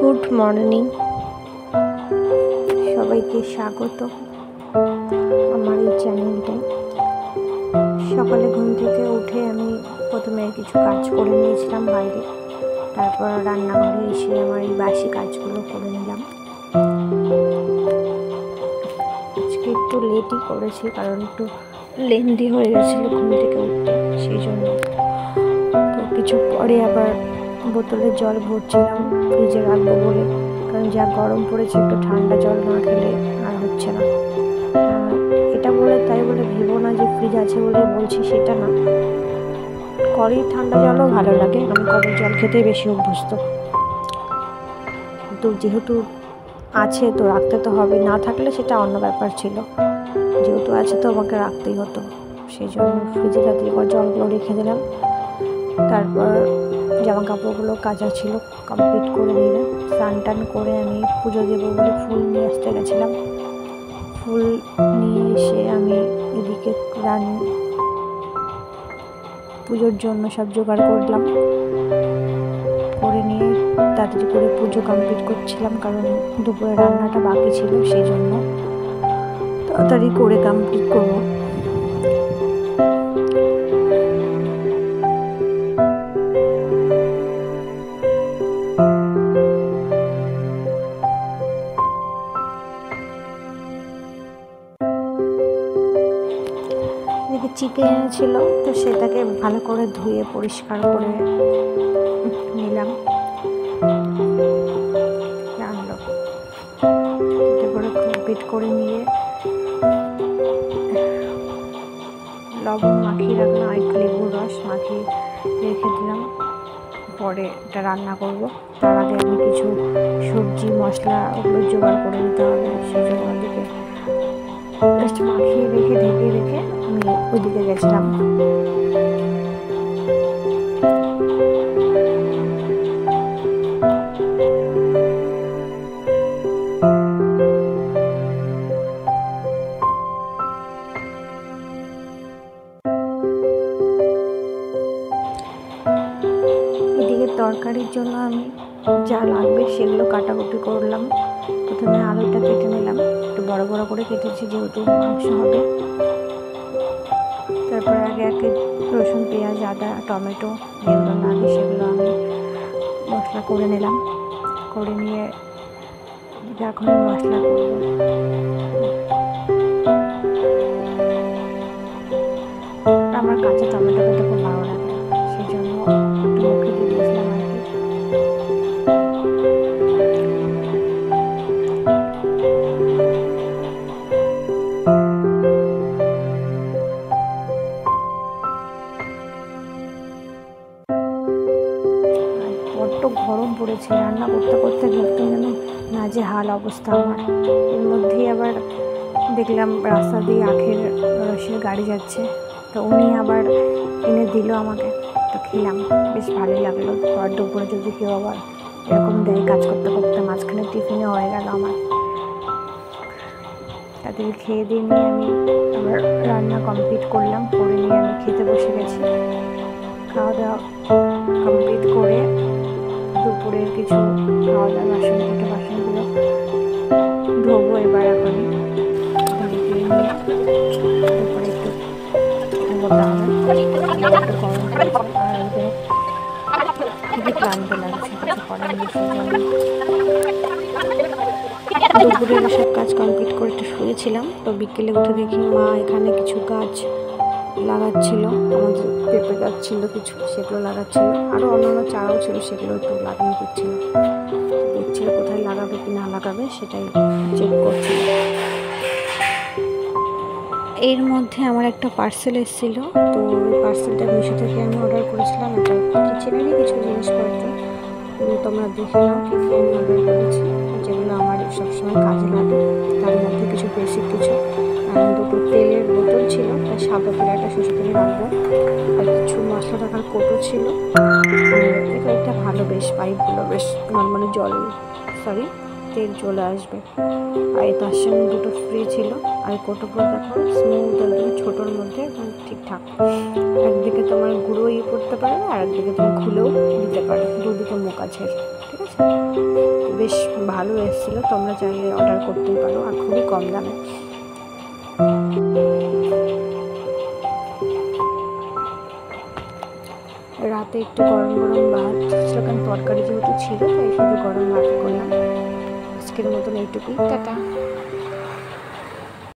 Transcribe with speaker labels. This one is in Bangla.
Speaker 1: গুড মর্নিং, সবাইকে স্বাগত আমার এই চ্যানেলটায়। সকালে ঘুম থেকে উঠে আমি প্রথমে কিছু কাজ করে নিয়েছিলাম বাইরে, তারপর রান্নাঘরে এসে আমার এই বাসি কাজগুলো করে নিলাম। আজকে একটু লেটই করেছি, কারণ একটু লেন্দি হয়ে গেছিলো ঘুম থেকে উঠতে, সেই জন্য। তো কিছু পরে আবার বোতলে জল ভরছিলাম ফ্রিজে রাখবো বলে, কারণ যা গরম পড়েছে একটু ঠান্ডা জল না খেলে আর হচ্ছে না। এটা বলে তাই বলে ভেবো না যে ফ্রিজ আছে বলে বলছি, সেটা না। কড়েই ঠান্ডা জলও ভালো লাগে, আমি কড়ের জল খেতেই বেশি অভ্যস্ত। তো যেহেতু আছে তো রাখতে তো হবে, না থাকলে সেটা অন্য ব্যাপার ছিল। যেহেতু আছে তো আমাকে রাখতেই হতো, সেই জন্য ফ্রিজে তাড়াতাড়ি করে জলগুলো রেখে দিলাম। তারপর জামা কাপড়গুলো কাচা ছিল, কমপ্লিট করে দিলাম। স্নান টান করে আমি পুজো দেবো বলে ফুল নিয়ে আসতে গেছিলাম। ফুল নিয়ে এসে আমি এদিকে পুজোর জন্য সব জোগাড় করলাম, করে নিয়ে তাড়াতাড়ি করে পুজো কমপ্লিট করছিলাম, কারণ দুপুরে রান্নাটা বাকি ছিল, সেই জন্য তাড়াতাড়ি করে কমপ্লিট করবো। এদিকে চিকেন এনেছিল, তো সেটাকে ভালো করে ধুয়ে পরিষ্কার করে নিলাম। আনলো এটা করে কমপ্লিট করে নিয়ে লবণ মাখিয়ে রাখলাম, একটু লেবুর রস মাখিয়ে রেখে দিলাম। পরে এটা রান্না করব, তার আগে আমি কিছু সবজি মশলা ওগুলো জোগাড় করে নিতে হবে, সেই জন্য ওদিকে জাস্ট মাখিয়ে রেখে ঢেকে রেখে আমি ওইদিকে গেছিলাম। এদিকে তরকারির জন্য আমি যা লাগবে সেগুলো কাটাকুটি করলাম। প্রথমে আলুটা কেটে নিলাম, একটু বড় বড় করে কেটেছি যেহেতু মাংস হবে। তারপর আগে একে রসুন, পেঁয়াজ, আদা, টমেটো যেগুলো লাগে সেগুলো আমি মশলা করে নিলাম। করে নিয়ে এখন মশলা করব। আমার কাঁচা টমেটো খেতে খুব ভালো লাগে, সেই জন্য একটু মুখে দিয়ে দিয়েছিলাম আর কি। বড্ড গরম পড়েছে, রান্না করতে করতে একদম যেন নাজেহাল অবস্থা আমার। এর মধ্যেই আবার দেখলাম রাস্তা দিয়ে আখের রসের গাড়ি যাচ্ছে, তো উনি আবার এনে দিল আমাকে, তো খেলাম, বেশ ভালোই লাগলো। আর দুপুরে যদি কেউ আবার এরকম দেয় কাজ করতে করতে, মাঝখানে টিফিনে হয়ে গেল আমার। তাদের খেয়ে দিয়ে নিয়ে আমি আবার রান্না কমপ্লিট করলাম, করে নিয়ে আমি খেতে বসে গেছি। খাওয়া দাওয়া কমপ্লিট করে দুপুরের কিছু খাওয়া দাওয়া বাসনগুলো ধোবো এবার। এখনই দুপুরে একটু ঘুমোতে হবে, একটু গরম পড়েছে আর খুবই ক্লান্ত লাগছে, কিছু করার নেই। দুপুরের সব কাজ কমপ্লিট করে একটু শুয়েছিলাম। তো বিকেলে উঠে দেখি মা এখানে কিছু গাছ লাগাচ্ছিল, আমাদের পেঁপে গাছ ছিল কিছু, সেগুলো লাগাচ্ছিল। আরও অন্যান্য চারাও ছিল, সেগুলো একটু লাগিয়ে দিচ্ছিল, দেখছিল কোথায় লাগাবে কি না লাগাবে সেটাই চেক করছিল। এর মধ্যে আমার একটা পার্সেল এসেছিলো, তো ওই পার্সেলটা মিশো থেকে আমি অর্ডার করেছিলাম। এটা কিচেনেরই কিছু জিনিসপত্র, তোমরা দেখে নাও কী কী আমি অর্ডার করেছি, যেগুলো আমার সবসময় কাজে লাগে। তার মধ্যে কিছু বেসিক কিছু দুটো তেলের বোতল ছিল, তার সাদা তেলে একটা সরষে তেলে রাখবো, আর কিছু মশলা রাখার কৌটো ছিল। এটা ভালো, বেশ পাইপগুলো বেশ নর্মালি তেল চলে আসবে। আর তার সঙ্গে দুটো ফ্রি ছিল। আর কোটোগুলো দেখো স্মুথ একদম, ছোটোর মধ্যে একদম ঠিকঠাক। একদিকে তোমার গুঁড়ো করতে পারবে, আর একদিকে তুমি খুলেও দিতে পারো, দুদিকে মুখ আছে, ঠিক আছে। বেশ ভালো এসেছিলো, তোমরা চাইলে অর্ডার করতেই পারো, আর খুবই কম দামে। রাতে একটু গরম গরম ভাত ছিল, কারণ তরকারি যেহেতু ছিল তাই শুধু গরম ভাত করলাম। আজকের মতন এইটুকুই, টাটা।